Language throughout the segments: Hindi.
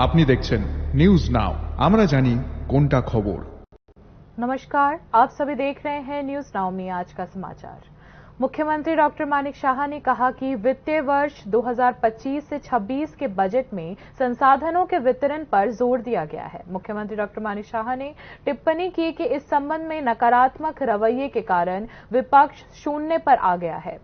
আপনি দেখছেন নিউজ নাও, আমরা জানি কোনটা খবর। नमस्कार, आप सभी देख रहे हैं न्यूज नाउ में आज का समाचार। मुख्यमंत्री डॉक्टर मानिक शाह ने कहा कि वित्तीय वर्ष 2025 से 26 के बजट में संसाधनों के वितरण पर जोर दिया गया है। मुख्यमंत्री डॉक्टर मानिक शाह ने टिप्पणी की कि इस संबंध में नकारात्मक रवैये के कारण विपक्ष शून्य पर आ गया है।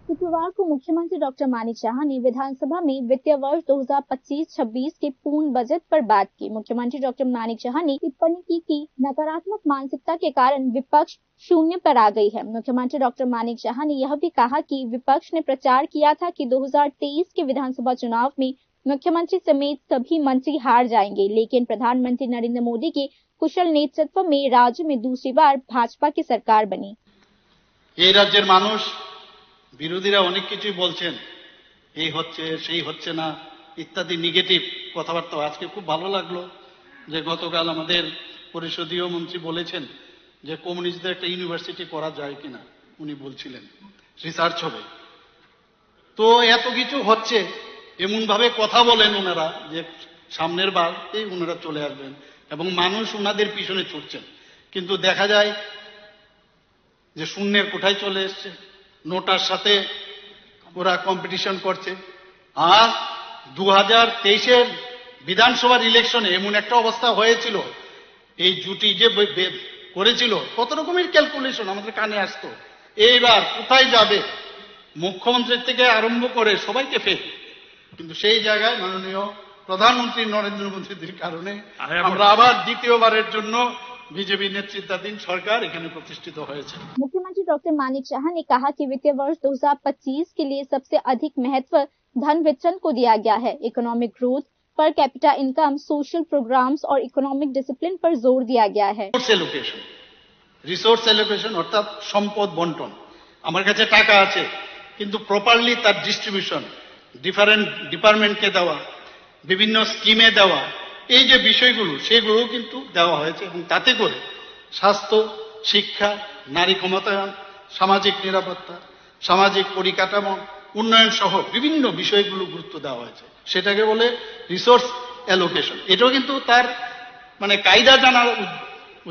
शुक्रवार को मुख्यमंत्री डॉक्टर मानिक शाह ने विधानसभा में वित्तीय वर्ष 2025-26 के पूर्ण बजट पर बात की। मुख्यमंत्री डॉक्टर मानिक शाह ने टिप्पणी की कि नकारात्मक मानसिकता के कारण विपक्ष शून्य पर आ गई है। मुख्यमंत्री डॉक्टर मानिक शाह ने यह भी कहा कि विपक्ष ने प्रचार किया था कि 2023 के विधानसभा चुनाव में मुख्यमंत्री समेत सभी मंत्री हार जाएंगे, लेकिन प्रधानमंत्री नरेंद्र मोदी के कुशल नेतृत्व में राज्य में दूसरी बार भाजपा की सरकार बनी। এই রাজ্যের মানুষ বিরোধীরা অনেক কিছুই বলছেন, এই হচ্ছে সেই হচ্ছে না ইত্যাদি নেগেটিভ কথাবার্তা। আজকে খুব ভালো লাগলো যে গতকাল আমাদের পরিষদীয় মন্ত্রী বলেছেন যে কমিউনিস্টদের একটা ইউনিভার্সিটি করা যায় কিনা, উনি বলছিলেন রিসার্চ হবে। তো এত কিছু হচ্ছে, এমন ভাবে কথা বলেন ওনারা যে সামনের বারতেই ওনারা চলে আসবেন এবং মানুষ ওনাদের পিছনে ছুটছেন, কিন্তু দেখা যায় যে শূন্যের কোঠায় চলে এসছে, নোটার সাথে ওরা কম্পিটিশন করছে। আর 2023-এর বিধানসভার ইলেকশনে এমন একটা অবস্থা হয়েছিল, এই জুটি যে করেছিল কত রকমের ক্যালকুলেশন আমাদের কানে আসতো, এইবার কোথায় যাবে মুখ্যমন্ত্রীর থেকে আরম্ভ করে সবাইকে ফেল। কিন্তু সেই জায়গায় মাননীয় প্রধানমন্ত্রী নরেন্দ্র মোদীর কারণে আমরা আবার দ্বিতীয়বারের জন্য बीजेपी नेतृत्वाधीन सरकार এখানে প্রতিষ্ঠিত হয়েছে। मुख्यमंत्री डॉक्टर मानिक शाह ने कहा कि वित्तीय वर्ष 2025 के लिए सबसे अधिक महत्व धन वितरण को दिया गया है। Economic growth, per capita income, social programs और इकोनॉमिक डिसिप्लिन पर जोर दिया गया है। রিসোর্স এলোকেশন অর্থাৎ সম্পদ বন্টন। আমার কাছে টাকা আছে কিন্তু প্রপারলি তার ডিস্ট্রিবিউশন ডিফারেন্ট ডিপার্টমেন্টকে দেওয়া, বিভিন্ন স্কিমে দেওয়া, এই যে বিষয়গুলো সেগুলো কিন্তু দেওয়া হয়েছে এবং তাতে করে স্বাস্থ্য, শিক্ষা, নারী ক্ষমতায়ন, সামাজিক নিরাপত্তা, সামাজিক পরিকাঠামো উন্নয়ন সহ বিভিন্ন বিষয়গুলো গুরুত্ব দেওয়া হয়েছে। সেটাকে বলে রিসোর্স অ্যালোকেশন। এটাও কিন্তু তার মানে কায়দা জানা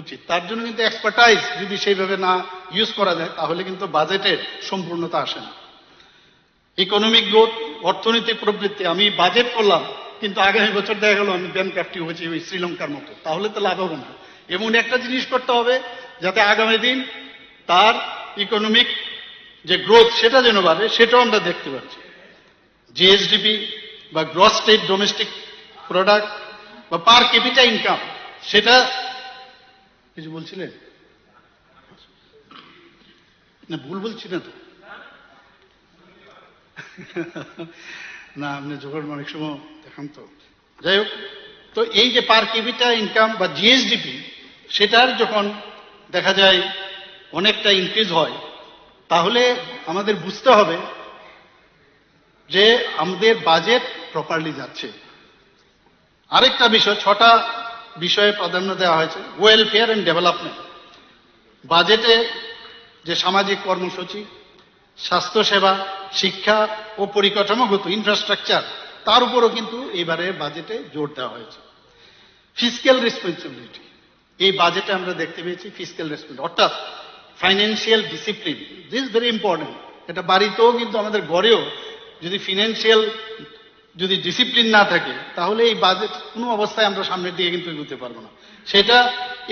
উচিত, তার জন্য কিন্তু এক্সপার্টাইজ যদি সেইভাবে না ইউজ করা যায় তাহলে কিন্তু বাজেটের সম্পূর্ণতা আসে না। ইকোনমিক গ্রোথ, অর্থনৈতিক প্রবৃদ্ধি, আমি বাজেট করলাম কিন্তু আগামী বছর দেখা গেল আমি ব্যাংক্রাফটি হয়েছি ওই শ্রীলঙ্কার মতো, তাহলে তো লাভ হবে না। এমন একটা জিনিস করতে হবে যাতে আগামী দিন তার ইকোনমিক যে গ্রোথ সেটা যেন বাড়ে, সেটাও আমরা দেখতে পাচ্ছি। জিএসডিপি বা গ্রস স্টেট ডোমেস্টিক প্রোডাক্ট বা পার ক্যাপিটা ইনকাম, সেটা কিছু বলছিলেন না? ভুল বলছি না তো? না, আপনি যখন অনেক সময় দেখান তো। যাই হোক, তো এই যে পার ক্যাপিটা ইনকাম বা জিএসডিপি, সেটার যখন দেখা যায় অনেকটা ইনক্রিজ হয় তাহলে আমাদের বুঝতে হবে যে আমাদের বাজেট প্রপারলি যাচ্ছে। আরেকটা বিষয়, 6টা বিষয়ে প্রাধান্য দেওয়া হয়েছে। ওয়েলফেয়ার এন্ড ডেভেলপমেন্ট, বাজেটে যে সামাজিক কর্মসূচি, স্বাস্থ্যসেবা, শিক্ষা ও পরিকাঠামোগত ইনফ্রাস্ট্রাকচার, তার উপরও কিন্তু এবারে বাজেটে জোর দেওয়া হয়েছে। ফিসক্যাল রেসপন্সিবিলিটি, এই বাজেটে আমরা দেখতে পেয়েছি ফিসক্যাল রেসপন্সিবিলিটি অর্থাৎ financial discipline. This very important. এটা বাড়িতেও কিন্তু আমাদের ঘরেও যদি ফিনান্সিয়াল যদি ডিসিপ্লিন না থাকে তাহলে এই বাজেট কোনো অবস্থায় আমরা সামনের দিকে কিন্তু এগোতে পারবো না। সেটা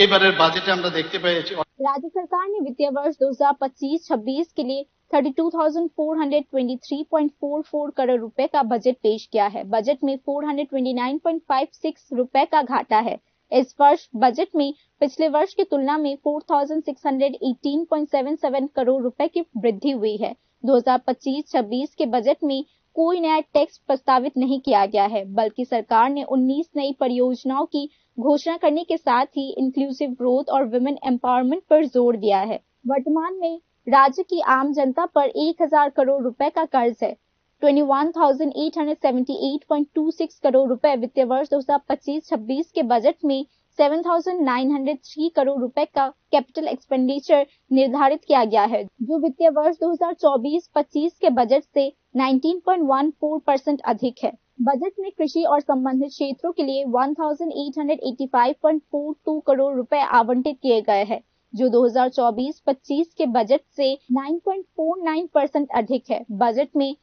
এবারের বাজেটে আমরা দেখতে পেয়েছি। राज्य सरकार ने वित्तीय वर्ष 2025-26 के लिए 32,423.44 करोड़ रुपए का बजट पेश किया है। बजट में 429.56 रुपए का घाटा है। इस वर्ष बजट में पिछले वर्ष की तुलना में 4,618.77 करोड़ रुपए की वृद्धि हुई है। 2025-26 के बजट में कोई नया टैक्स प्रस्तावित नहीं किया गया है, बल्कि सरकार ने 19 नई परियोजनाओं की घोषणा करने के साथ ही इंक्लूसिव ग्रोथ और वुमेन एम्पावरमेंट पर जोर दिया है। वर्तमान में राज्य की आम जनता पर 1,000 करोड़ रुपए का कर्ज है। 21,878.26 करोड़ रुपए वित्तीय वर्ष 2025-26 के बजट में 7,903 करोड़ रुपए का कैपिटल एक्सपेंडिचर निर्धारित किया गया है, जो वित्तीय वर्ष 2024-25 के बजट से 19.14% अधिक है। बजट में कृषि और संबंधित क्षेत्रों के लिए 1885.42 करोड़ रुपए आवंटित किए गए हैं, जो 2024-25 के बजट से 9.49% अधिक है। बजट में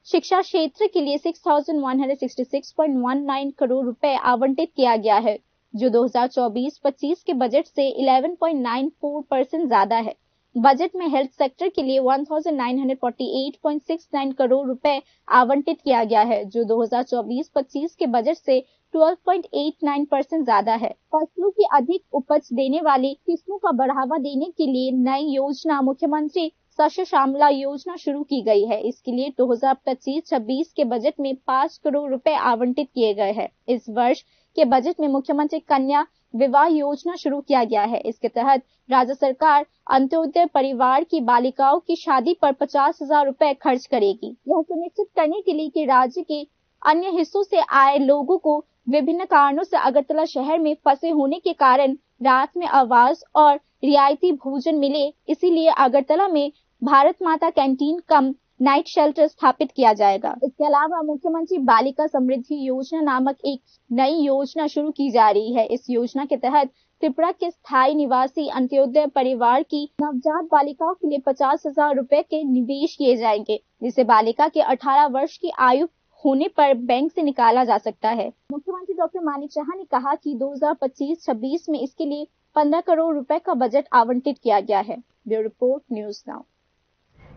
शिक्षा क्षेत्र के लिए 6166.19 करोड़ रुपए आवंटित किया गया है, जो 2024-25 के बजट से 11.94% ज्यादा है। बजट में हेल्थ सेक्टर के लिए 1948.69 करोड़ रुपए आवंटित किया गया है, जो 2024-25 के बजट से 12.89% ज्यादा है। फसलों की अधिक उपज देने वाली किस्मों का बढ़ावा देने के लिए नई योजना मुख्यमंत्री शस्य श्यामला योजना शुरू की गई है। इसके लिए 2025-26 के बजट में 5 करोड़ रुपए आवंटित किए गए हैं। इस वर्ष के बजट में मुख्यमंत्री कन्या विवाह योजना शुरू किया गया है। इसके तहत राज्य सरकार अंत्योदय परिवार की बालिकाओं की शादी पर 50,000 रुपए खर्च करेगी। यह सुनिश्चित करने के लिए कि राज्य के अन्य हिस्सों से आए लोगों को विभिन्न कारणों से अगरतला शहर में फंसे होने के कारण रात में आवास और रियायती भोजन मिले, इसीलिए अगरतला में भारत माता कैंटीन कम नाइट शेल्टर स्थापित किया जाएगा। इसके अलावा मुख्यमंत्री बालिका समृद्धि योजना नामक एक नई योजना शुरू की जा रही है। इस योजना के तहत त्रिपुरा के स्थायी निवासी अंत्योदय परिवार की नवजात बालिकाओं के लिए 50,000 रुपए के निवेश किए जाएंगे, जिसे बालिका के 18 वर्ष की आयु होने पर बैंक से निकाला जा सकता है। मुख्यमंत्री डॉक्टर मानिक शाह ने कहा कि 2025-26 में इसके लिए 15 करोड़ रुपए का बजट आवंटित किया गया है। Bureau report, News now.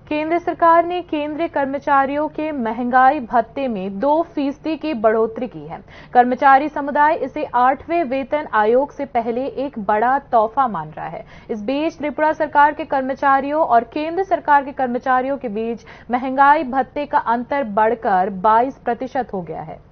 केंद्र सरकार ने केंद्रीय कर्मचारियों के महंगाई भत्ते में 2% की बढ़ोतरी की है। कर्मचारी समुदाय इसे 8वें वेतन आयोग से पहले एक बड़ा तोहफा मान रहा है। इस बीच त्रिपुरा सरकार के कर्मचारियों और केंद्र सरकार के कर्मचारियों के बीच महंगाई भत्ते का अंतर बढ़कर 22% हो गया है।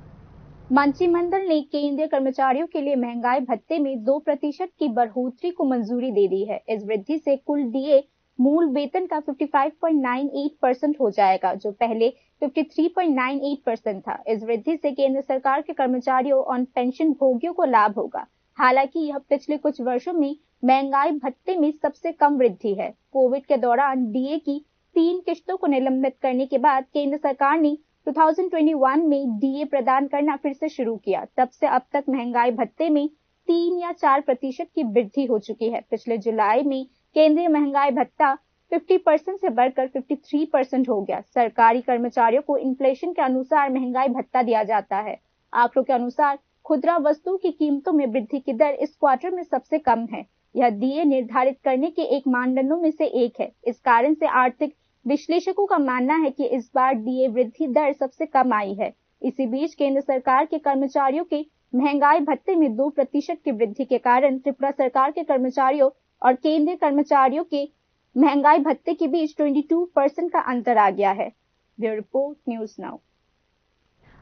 मंत्रिमंडल ने केंद्रीय कर्मचारियों के लिए महंगाई भत्ते में 2% की बढ़ोतरी को मंजूरी दे दी है। इस वृद्धि से कुल डीए मूल वेतन का 55.98% हो जाएगा, जो पहले 53.98% था। इस वृद्धि से केंद्र सरकार के कर्मचारियों और पेंशन भोगियों को लाभ होगा। हालांकि यह पिछले कुछ वर्षों में महंगाई भत्ते में सबसे कम वृद्धि है। कोविड के दौरान डीए की 3 किश्तों को निलंबित करने के बाद केंद्र सरकार ने 2021 में डीए प्रदान करना फिर से शुरू किया। तब से अब तक महंगाई भत्ते में 3 या 4% की वृद्धि हो चुकी है। पिछले जुलाई में केंद्रीय महंगाई भत्ता 50% से बढ़कर 53% हो गया। सरकारी कर्मचारियों को इन्फ्लेशन के अनुसार महंगाई भत्ता दिया जाता है। आंकड़ों के अनुसार खुदरा वस्तुओं की कीमतों में वृद्धि की दर इस क्वार्टर में सबसे कम है। यह डीए निर्धारित करने के एक मानदंडों में से एक है। इस कारण से आर्थिक विश्लेषकों का मानना है कि इस बार डीए वृद्धि दर सबसे कम आई है। इसी बीच केंद्र सरकार के कर्मचारियों के महंगाई भत्ते में 2% की वृद्धि के कारण त्रिपुरा सरकार के कर्मचारियों और केंद्रीय कर्मचारियों के महंगाई भत्ते के बीच 22% का अंतर आ गया है। Bureau report, News Now.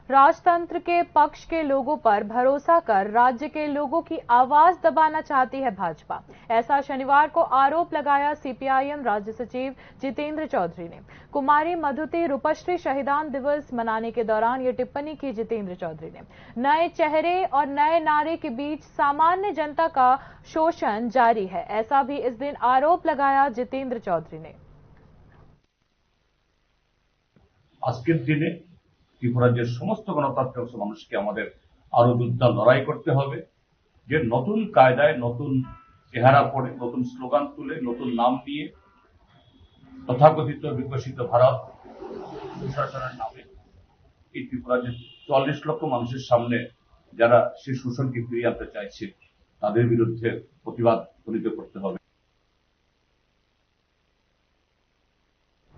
राजतंत्र के पक्ष के लोगों पर भरोसा कर राज्य के लोगों की आवाज दबाना चाहती है भाजपा। ऐसा शनिवार को आरोप लगाया सीपीआईएम राज्य सचिव जितेंद्र चौधरी ने। कुमारी मधुती रूपश्री शहीदान दिवस मनाने के दौरान ये टिप्पणी की जितेंद्र चौधरी ने। नए चेहरे और नए नारे के बीच सामान्य जनता का शोषण जारी है, ऐसा भी इस दिन आरोप लगाया जितेंद्र चौधरी ने। আজকের দিনে ত্রিপুরার যে সমস্ত গণতান্ত্রিক মানুষকে আমাদের আরো যোদ্ধা লড়াই করতে হবে, যে নতুন কায়দায় নতুন চেহারা পড়ে নতুন স্লোগান তুলে নতুন নাম নিয়ে তথাকথিত বিকশিত ভারত সুশাসনের নামে এই ত্রিপুরার যে ৪৪ লক্ষ মানুষের সামনে যারা সেই শোষণকে ফিরিয়ে আনতে চাইছে তাদের বিরুদ্ধে প্রতিবাদ ধ্বনিত করতে হবে।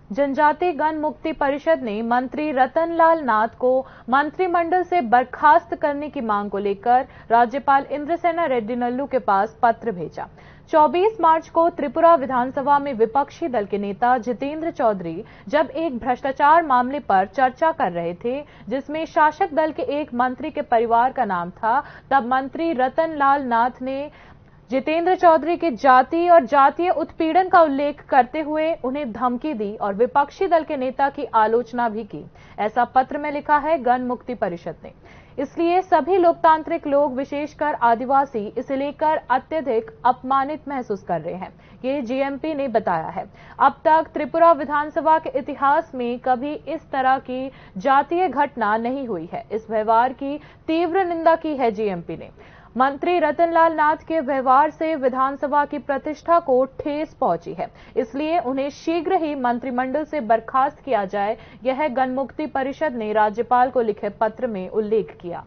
जनजाति गण मुक्ति परिषद ने मंत्री रतनलाल नाथ को मंत्रिमंडल से बर्खास्त करने की मांग को लेकर राज्यपाल इंद्रसेना रेड्डी नल्लू के पास पत्र भेजा। 24 मार्च को त्रिपुरा विधानसभा में विपक्षी दल के नेता जितेंद्र चौधरी जब एक भ्रष्टाचार मामले पर चर्चा कर रहे थे, जिसमें शासक दल के एक मंत्री के परिवार का नाम था, तब मंत्री रतनलाल नाथ ने जितेंद्र चौधरी के जाति और जातीय उत्पीड़न का उल्लेख करते हुए उन्हें धमकी दी और विपक्षी दल के नेता की आलोचना भी की। ऐसा पत्र में लिखा है गण मुक्ति परिषद ने। इसलिए सभी लोकतांत्रिक लोग, विशेषकर आदिवासी, इसे लेकर अत्यधिक अपमानित महसूस कर रहे हैं, ये जीएमपी ने बताया है। अब तक त्रिपुरा विधानसभा के इतिहास में कभी इस तरह की जातीय घटना नहीं हुई है। इस व्यवहार की तीव्र निंदा की है जीएमपी ने। मंत्री रतनलाल नाथ के व्यवहार से विधानसभा की प्रतिष्ठा को ठेस पहुंची है, इसलिए उन्हें शीघ्र ही मंत्रिमंडल से बर्खास्त किया जाए, यह गणमुक्ति परिषद ने राज्यपाल को लिखे पत्र में उल्लेख किया।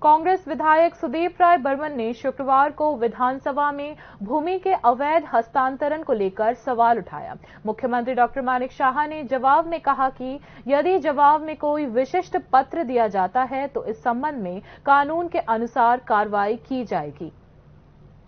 कांग्रेस विधायक सुदीप राय बर्मन ने शुक्रवार को विधानसभा में भूमि के अवैध हस्तांतरण को लेकर सवाल उठाया। मुख्यमंत्री डॉक्टर मानिक शाह ने जवाब में कहा कि यदि जवाब में कोई विशिष्ट पत्र दिया जाता है तो इस संबंध में कानून के अनुसार कार्रवाई की जाएगी।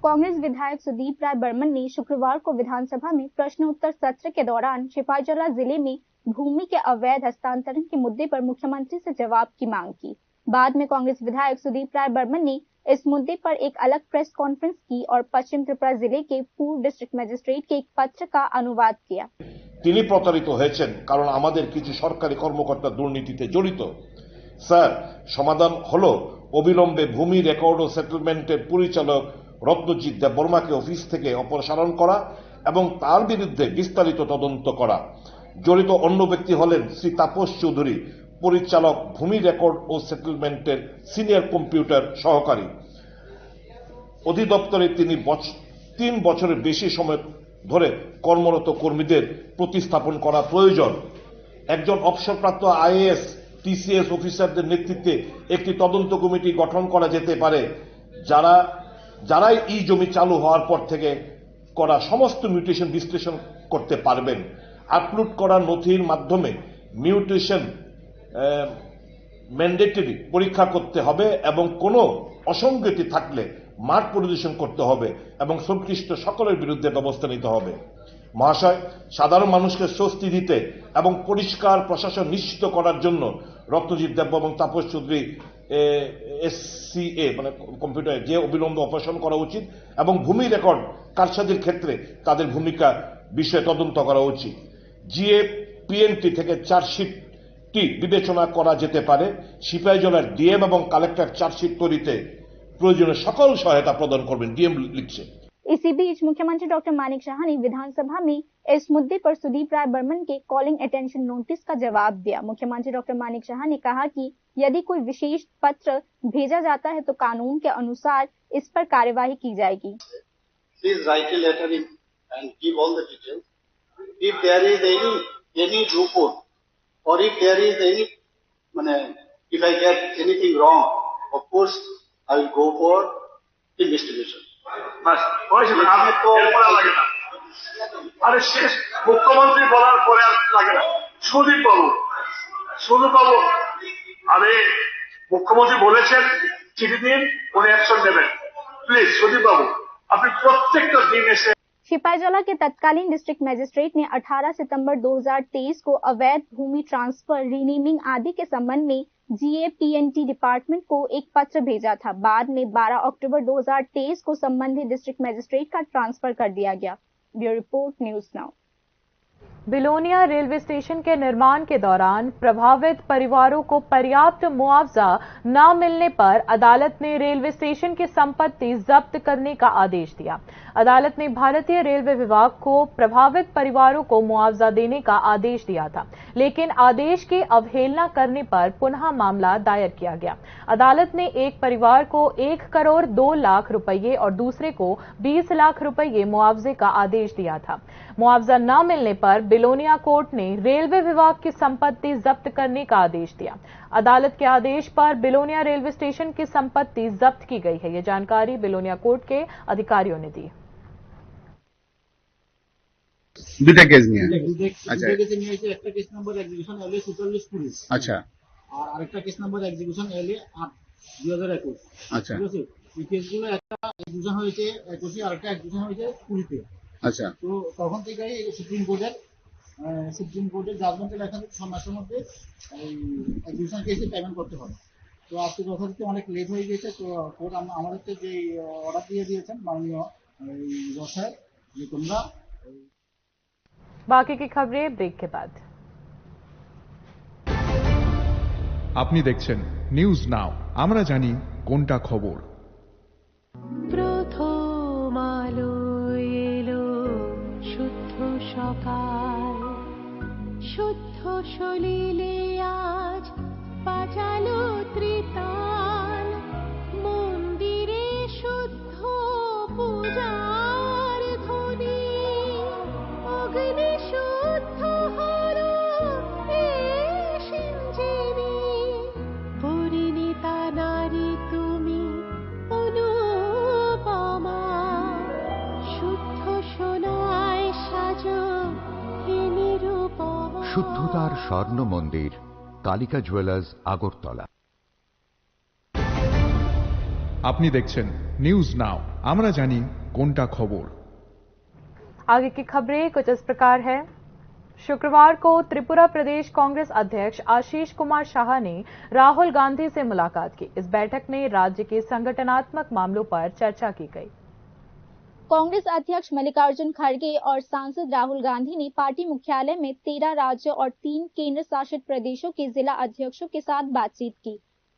कांग्रेस विधायक सुदीप राय बर्मन ने शुक्रवार को विधानसभा में प्रश्नोत्तर सत्र के दौरान सिपाहीजला जिले में भूमि के अवैध हस्तांतरण के मुद्दे पर मुख्यमंत्री से जवाब की मांग की। बाद में कांग्रेस विधायक सुदीप राय बर्मन ने इस मुद्दे पर एक अलग प्रेस कॉन्फ्रेंस की और पश्चिम त्रिपुरा जिले के पूर्व डिस्ट्रिक्ट मजिस्ट्रेट के एक पत्र का अनुवाद किया। তিনি প্রতারিত হয়েছেন কারণ আমাদের কিছু সরকারি কর্মকর্তা দুর্নীতিতে জড়িত। স্যার, সমাধান হলো অবিলম্বে ভূমি রেকর্ড ও সেটেলমেন্টের পরিচালক রত্নজিৎ দেববর্মাকে অফিস থেকে অপসারণ করা এবং তার বিরুদ্ধে বিস্তারিত তদন্ত করা। জড়িত অন্য ব্যক্তি হলেন শ্রী তাপস চৌধুরী, পরিচালক, ভূমি রেকর্ড ও সেটেলমেন্টের সিনিয়র কম্পিউটার সহকারী। অধিদপ্তরে তিনি 3 বছরের বেশি সময় ধরে কর্মরত কর্মীদের প্রতিস্থাপন করা প্রয়োজন। একজন অবসরপ্রাপ্ত আইএএস, টিসিএস অফিসারদের নেতৃত্বে একটি তদন্ত কমিটি গঠন করা যেতে পারে, যারাই এই জমি চালু হওয়ার পর থেকে করা সমস্ত মিউটেশন বিশ্লেষণ করতে পারবেন। আপলোড করা নথির মাধ্যমে মিউটেশন ম্যান্ডেটরি পরীক্ষা করতে হবে এবং কোনো অসঙ্গতি থাকলে মাঠ পরিদর্শন করতে হবে এবং সংশ্লিষ্ট সকলের বিরুদ্ধে ব্যবস্থা নিতে হবে। মহাশয়, সাধারণ মানুষকে স্বস্তি দিতে এবং পরিষ্কার প্রশাসন নিশ্চিত করার জন্য রত্নজিৎ দেব এবং তাপস চৌধুরী এসসিএ মানে কম্পিউটার যে অবিলম্বে অপসারণ করা উচিত এবং ভূমি রেকর্ড কারসাজির ক্ষেত্রে তাদের ভূমিকা বিষয়ে তদন্ত করা উচিত। জিএপিএনটি থেকে চার্জশিটটি বিবেচনা করা যেতে পারে। সিপাহীজলার ডিএম এবং কালেক্টর চার্জশিট তৈরিতে প্রয়োজনীয় সকল সহায়তা প্রদান করবেন, ডিএম লিখছে। इसी बीच मुख्यमंत्री डॉक्टर मानिक शाह ने विधानसभा में इस मुद्दे पर सुदीप राय बर्मन के कॉलिंग अटेंशन नोटिस का जवाब दिया। मुख्यमंत्री डॉक्टर मानिक शाह ने कहा कि यदि कोई विशेष पत्र भेजा जाता है तो कानून के अनुसार इस पर कार्यवाही की जाएगी। Please write a letter in and give all the details. If there is any report or if there is any, if I get anything wrong, of course I will go for investigation. বাস হয়েছে, আপনি তো বলা লাগে না। আরে শেষ মুখ্যমন্ত্রী বলার পরে আর লাগে না। সুদীপ বাবু, আরে মুখ্যমন্ত্রী বলেছেন চিঠি দিন, উনি অ্যাকশন নেবেন। প্লিজ সুদীপ বাবু, আপনি প্রত্যেকটা দিন এসে। सिपाहीजला के तत्कालीन डिस्ट्रिक्ट मजिस्ट्रेट ने 18 सितंबर 2023 को अवैध भूमि ट्रांसफर, रीनेमिंग आदि के संबंध में जीएपीएनटी डिपार्टमेंट को एक पत्र भेजा था। बाद में 12 अक्टूबर 2023 को संबंधित डिस्ट्रिक्ट मजिस्ट्रेट का ट्रांसफर कर दिया गया। Bureau report, News now. Belonia railway station के निर्माण के दौरान प्रभावित परिवारों को पर्याप्त मुआवजा न मिलने पर अदालत ने रेलवे स्टेशन की संपत्ति जब्त करने का आदेश दिया। अदालत ने भारतीय रेलवे विभाग को प्रभावित परिवारों को मुआवजा देने का आदेश दिया था, लेकिन आदेश की अवहेलना करने पर पुनः मामला दायर किया गया। अदालत ने एक परिवार को 1 करोड़ 2 लाख रुपये और दूसरे को 20 लाख रुपये मुआवजे का आदेश दिया था। मुआवजा न मिलने पर बिलोनिया कोर्ट ने रेलवे विभाग की संपत्ति जब्त करने का आदेश दिया। अदालत के आदेश पर बिलोनिया रेलवे स्टेशन की संपत्ति जब्त की गई है। ये जानकारी बिलोनिया कोर्ट के अधिकारियों ने दी। দুটা কেস নিয়ে আচ্ছা একটা কেস নাম্বার এক্সিকিউশন এলএ 4420 আচ্ছা আর আরেকটা কেস নাম্বার এক্সিকিউশন এলএ 8 2021 আচ্ছা ঠিক আছে। এই কেসগুলো একটা এক্সিকিউশন হয়েছে 21 আর একটা এক্সিকিউশন হয়েছে 20 তে। আচ্ছা, তো তখন থেকেই সুপ্রিম কোর্টের জাজমেন্টে লেখা আছে 6 মাসের মধ্যে এই এক্সিকিউশন কেসে পেমেন্ট করতে হবে। তো আজকে যথারীতি অনেক লেট হয়ে গেছে। তো কোর্ট আমাদেরকে যে অর্ডার দিয়ে দিয়েছেন মাননীয় জজ সাহেব যে তোমরা बाकी की खबरें ब्रेक के बाद। আপনি দেখছেন নিউজ নাও, আমরা জানি কোনটা খবর। প্রথম আলো এলো শুদ্ধ সকাল, শুদ্ধ সলিলে আজ বাজালো ত্রিতাল, মন্দিরে শুদ্ধ পূজার ধ্বনি, অগ্নি শুদ্ধ হলো সিঞ্জিনী, পরিণীতা নারী তুমি অনুপমা, শুদ্ধ সোনায় সাজো হে নিরুপমা। শুদ্ধতার স্বর্ণ মন্দির, কালিকা জুয়েলার্স, আগরতলা। আপনি দেখছেন নিউজ নাও, আমরা জানি কোনটা খবর। आगे की खबरें कुछ इस प्रकार है। शुक्रवार को त्रिपुरा प्रदेश कांग्रेस अध्यक्ष आशीष कुमार शाह ने राहुल गांधी से मुलाकात की। इस बैठक में राज्य के संगठनात्मक मामलों पर चर्चा की गई। कांग्रेस अध्यक्ष मल्लिकार्जुन खड़गे और सांसद राहुल गांधी ने पार्टी मुख्यालय में 13 राज्य और 3 केंद्र शासित प्रदेशों के जिला अध्यक्षों के साथ बातचीत की।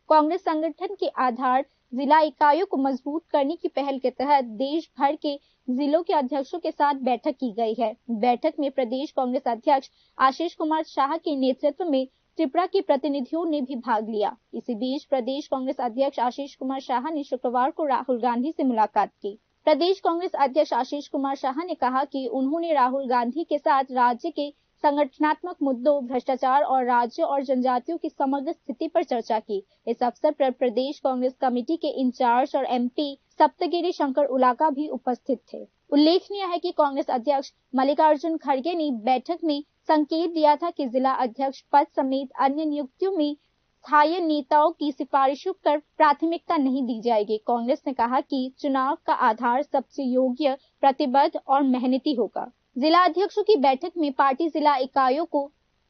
कांग्रेस संगठन के आधार जिला इकाइयों को मजबूत करने की पहल के तहत देश भर के जिलों के अध्यक्षों के साथ बैठक की गई है। बैठक में प्रदेश कांग्रेस अध्यक्ष आशीष कुमार शाह के नेतृत्व में त्रिपुरा के प्रतिनिधियों ने भी भाग लिया। इसी बीच प्रदेश कांग्रेस अध्यक्ष आशीष कुमार शाह ने शुक्रवार को राहुल गांधी से मुलाकात की। प्रदेश कांग्रेस अध्यक्ष आशीष कुमार शाह ने कहा कि उन्होंने राहुल गांधी के साथ राज्य के संगठनात्मक मुद्दों, भ्रष्टाचार और राज्य और जनजातियों की समग्र स्थिति पर चर्चा की। इस अवसर पर प्रदेश कांग्रेस कमेटी के इंचार्ज और एमपी सप्तगिरी शंकर उलाका भी उपस्थित थे। उल्लेखनीय है कि कांग्रेस अध्यक्ष मल्लिकार्जुन खड़गे ने बैठक में संकेत दिया था कि जिला अध्यक्ष पद समेत अन्य नियुक्तियों में स्थायी नेताओं की सिफारिशों पर प्राथमिकता नहीं दी जाएगी। कांग्रेस ने कहा कि चुनाव का आधार सबसे योग्य, प्रतिबद्ध और मेहनती होगा। जिला अध्यक्षों की बैठक में पार्टी जिला इकाइयों को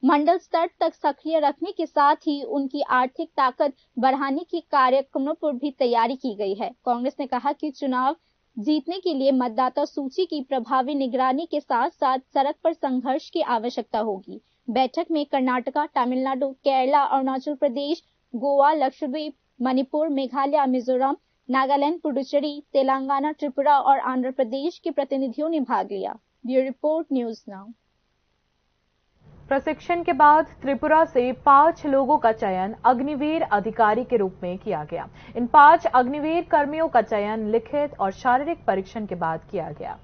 मंडल स्तर तक सक्रिय रखने के साथ ही उनकी आर्थिक ताकत बढ़ाने के कार्यक्रमों पर भी तैयारी की गई है। कांग्रेस ने कहा कि चुनाव जीतने के लिए मतदाता सूची की प्रभावी निगरानी के साथ साथ सड़क पर संघर्ष की आवश्यकता होगी। बैठक में कर्नाटका, तमिलनाडु, केरला, अरुणाचल प्रदेश, गोवा, लक्षद्वीप, मणिपुर, मेघालय, मिजोरम, नागालैंड, पुडुचेरी, तेलंगाना, त्रिपुरा और आंध्र प्रदेश के प्रतिनिधियों ने भाग लिया। Bureau report, News now. प्रशिक्षण के बाद त्रिपुरा से 5 लोगों का चयन अग्निवीर अधिकारी के रूप में किया गया। इन 5 अग्निवीर कर्मियों का चयन लिखित और शारीरिक परीक्षण के बाद किया गया।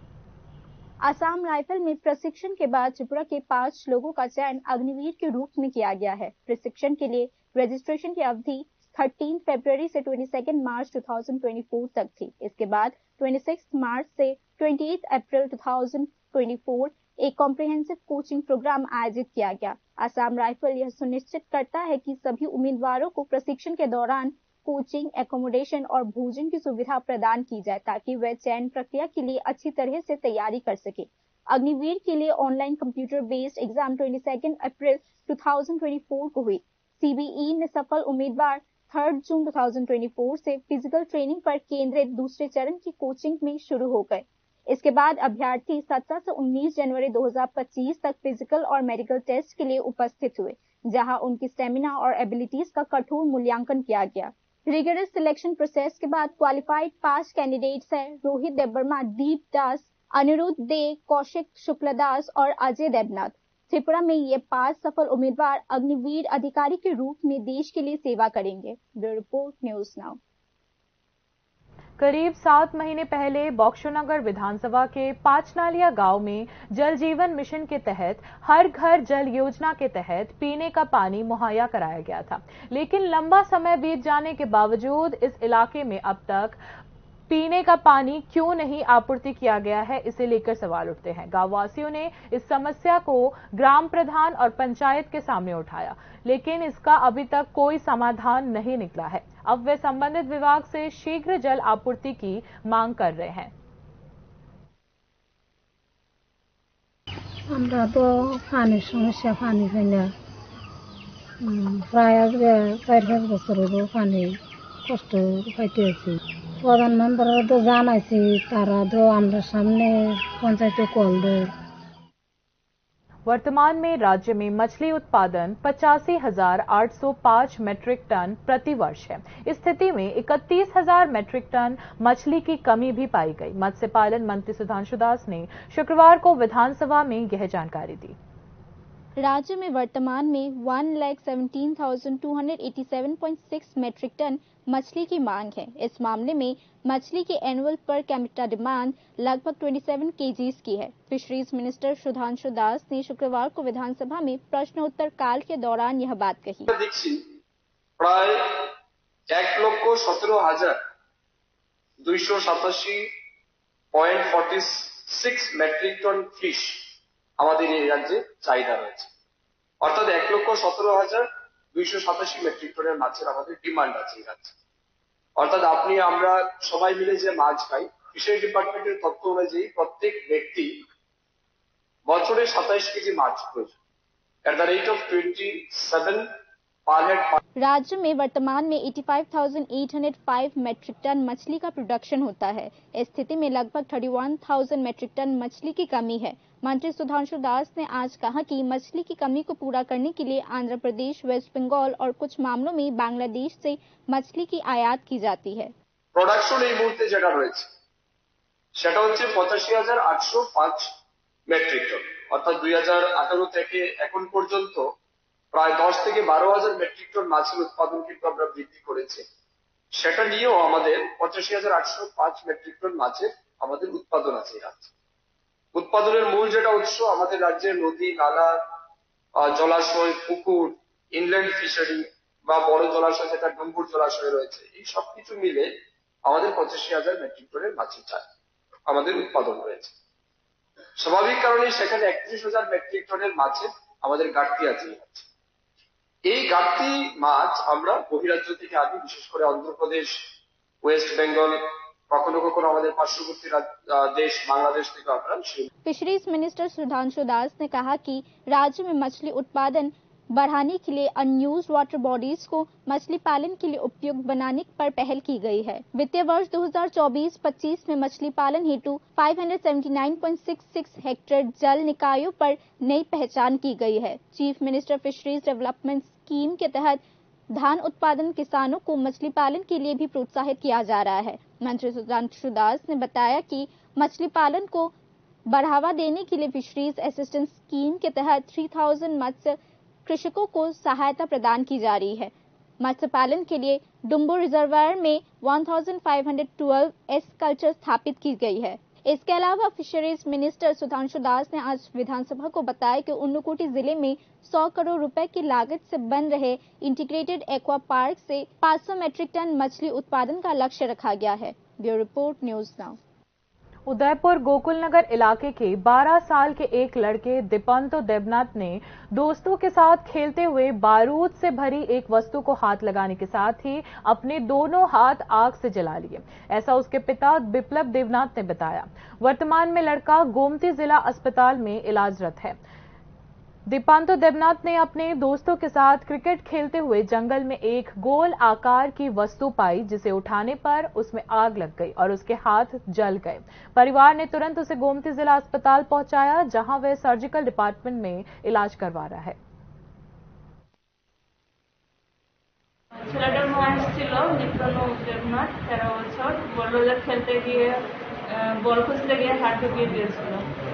आसाम राइफल में प्रशिक्षण के बाद त्रिपुरा के 5 लोगों का चयन अग्निवीर के रूप में किया गया है। प्रशिक्षण के लिए रजिस्ट्रेशन की अवधि 13 फरवरी से 22 मार्च 2024 तक थी। इसके बाद 26 मार्च से 28 अप्रैल 2024 एक कॉम्प्रिहेंसिव कोचिंग प्रोग्राम आयोजित किया गया। आसाम राइफल यह सुनिश्चित करता है कि सभी उम्मीदवारों को प्रशिक्षण के दौरान कोचिंग, एकोमोडेशन और भोजन की सुविधा प्रदान की जाए ताकि वे चयन प्रक्रिया के लिए अच्छी तरह से तैयारी कर सके। अग्निवीर के लिए ऑनलाइन कंप्यूटर बेस्ड एग्जाम 22 अप्रैल 2024 को हुई। सीबीई में सफल उम्मीदवार 3 जून 2024 से फिजिकल ट्रेनिंग पर केंद्रित दूसरे चरण की कोचिंग में शुरू हो गए। इसके बाद अभ्यर्थी 17 से 19 जनवरी 2025 तक फिजिकल और मेडिकल टेस्ट के लिए उपस्थित हुए, जहां उनकी स्टेमिना और एबिलिटीज का कठोर मूल्यांकन किया गया। रिगरस सिलेक्शन प्रोसेस के बाद क्वालिफाइड 5 कैंडिडेट्स हैं: रोहित देबबर्मा, दीप दास, अनिरुद्ध दे, कौशिक शुक्लदास और अजय देवनाथ। त्रिपुरा में ये 5 सफल उम्मीदवार अग्निवीर अधिकारी के रूप में देश के लिए सेवा करेंगे। Bureau report, News now. करीब 7 महीने पहले बॉक्सोनगर विधानसभा के पांचनालिया गांव में जल जीवन मिशन के तहत हर घर जल योजना के तहत पीने का पानी मुहैया कराया गया था, लेकिन लंबा समय बीत जाने के बावजूद इस इलाके में अब तक पीने का पानी क्यों नहीं आपूर्ति किया गया है, इसे लेकर सवाल उठते हैं। गांव वासियों ने इस समस्या को ग्राम प्रधान और पंचायत के सामने उठाया, लेकिन इसका अभी तक कोई समाधान नहीं निकला है। अब वे संबंधित विभाग से शीघ्र जल आपूर्ति की मांग कर रहे हैं। আমরা তো পানির সমস্যা, পানি পাই না, প্রায় আজকে 4-5 বছর হইব পানি কষ্ট পাইতে আছি। প্রধানমন্ত্রী তো জানাইছি, তারা তো আমরা সামনে পঞ্চায়েতে কল দেয়। वर्तमान में राज्य में मछली उत्पादन 85,805 मीट्रिक टन प्रति वर्ष है। इस स्थिति में 31,000 मीट्रिक टन मछली की कमी भी पाई गई। मत्स्य पालन मंत्री सुधांशु दास ने शुक्रवार को विधानसभा में यह जानकारी दी। राज्य में वर्तमान में 1,17,287.6 मीट्रिक टन मछली की मांग है। इस मामले में मछली की एनुअल पर कैपिटा डिमांड लगभग 27 केजीज की है। फिशरीज मिनिस्टर सुधांशु दास ने शुक्रवार को विधानसभा में प्रश्नोत्तर काल के दौरान यह बात कही। प्राय 1,17,287.46 মেট্রিক টন ফিশ আমাদের এই রাজ্যে চাহিদা রয়েছে, অর্থাৎ 1,17,287 মেট্রিক টনের মাছের আমাদের ডিমান্ড আছে এই রাজ্যে। অর্থাৎ আমরা সবাই মিলে যে মাছ খাই, ফিশারি ডিপার্টমেন্টের তথ্য অনুযায়ী প্রত্যেক ব্যক্তি বছরে 27 কেজি মাছ প্রয়োজন, এট দ্য রেট অফ 27 पर हेड। राज्य में वर्तमान में 85,805 मेट्रिक टन मछली का प्रोडक्शन होता है। इस स्थिति में लगभग 31,000 मेट्रिक टन मछली की कमी है। मंत्री सुधांशु दास ने आज कहा कि मछली की कमी को पूरा करने के लिए आंध्र प्रदेश, वेस्ट बंगाल और कुछ मामलों में बांग्लादेश से मछली की आयात की जाती है। प्रोडक्शन এই মুহূর্তে যেটা রয়েছে সেটা হচ্ছে 85,805 মেট্রিক টন, অর্থাৎ 2018 থেকে এখন পর্যন্ত প্রায় 10 থেকে 12,000 মেট্রিক টন মাছের উৎপাদন কিন্তু আমরা বৃদ্ধি করেছি। সেটা নিয়েও আমাদের 85,805 মেট্রিক টন মাছের আমাদের উৎপাদন আছে এই রাজ্যে। উৎপাদনের মূল যেটা উৎস আমাদের রাজ্যের নদী, নালা, জলাশয়, পুকুর, ইনল্যান্ড ফিশারি বা বড় জলাশয় যেটা ডুম্বুর জলাশয় রয়েছে, এই সবকিছু মিলে আমাদের 85,000 মেট্রিক টনের মাছের আমাদের উৎপাদন রয়েছে। স্বাভাবিক কারণে সেখানে 31,000 মেট্রিক টনের মাছের আমাদের ঘাটতি আছে। এই ঘাটতি মাছ আমরা বহিরাজ্য থেকে আনি, বিশেষ করে অন্ধ্রপ্রদেশ, ওয়েস্ট বেঙ্গল, কখনো কখনো আমাদের পার্শ্ববর্তী देश बांग्लादेश থেকে আমরা। फिशरीज मिनिस्टर सुधांशु दास ने कहा कि राज्य में मछली उत्पादन बढ़ाने के लिए अनयूज्ड वाटर बॉडीज को मछली पालन के लिए उपयुक्त बनाने पर पहल की गई है। वित्तीय वर्ष 2024-25 में मछली पालन हेतु 579.66 हेक्टेयर जल निकायों पर नई पहचान की गई है। Chief minister fisheries development scheme के तहत धान उत्पादन किसानों को मछली पालन के लिए भी प्रोत्साहित किया जा रहा है। मंत्री सुधांशु दास ने बताया कि मछली पालन को बढ़ावा देने के लिए फिशरीज असिस्टेंस स्कीम के तहत 3,000 मत्स्य कृषकों को सहायता प्रदान की जा रही है। मत्स्य पालन के लिए डुम्बो रिजर्वायर में 1,512 एस कल्चर स्थापित की गई है। इसके अलावा फिशरीज मिनिस्टर सुधांशु दास ने आज विधानसभा को बताया कि उन्नकोटी जिले में 100 करोड़ रुपए की लागत से बन रहे इंटीग्रेटेड एक्वा पार्क से 500 मेट्रिक टन मछली उत्पादन का लक्ष्य रखा गया है। Bureau report, News Now. Udaipur Gokul Nagar इलाके के 12 साल के एक लड़के दीपांतो देवनाथ ने दोस्तों के साथ खेलते हुए बारूद से भरी एक वस्तु को हाथ लगाने के साथ ही अपने दोनों हाथ आग से जला लिए। ऐसा उसके पिता बिप्लब देवनाथ ने बताया। वर्तमान में लड़का गोमती जिला अस्पताल में इलाजरत है। दीपांतो देवनाथ ने अपने दोस्तों के साथ क्रिकेट खेलते हुए जंगल में एक गोल आकार की वस्तु पाई, जिसे उठाने पर उसमें आग लग गई और उसके हाथ जल गए। परिवार ने तुरंत उसे गोमती जिला अस्पताल पहुंचाया, जहां वह सर्जिकल डिपार्टमेंट में इलाज करवा रहा है। ছেলেটার বয়স ছিল দীপান্তো দেবনাথ, 13 বছর। বললো যে খেলতে গিয়ে বল খুঁজতে গিয়ে হাত ঢুকিয়ে দিয়েছিল,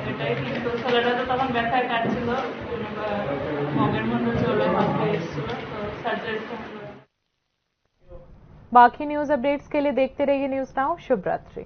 এটাই। কিন্তু ছেলেটা তো তখন ব্যথায় কাটছিল, মগের মধ্যে চলে হাত পেয়েছিল, তো সার্জারি। बाकी न्यूज अपडेट्स के लिए देखते रहिए न्यूज नाउ। शुभ रात्रि।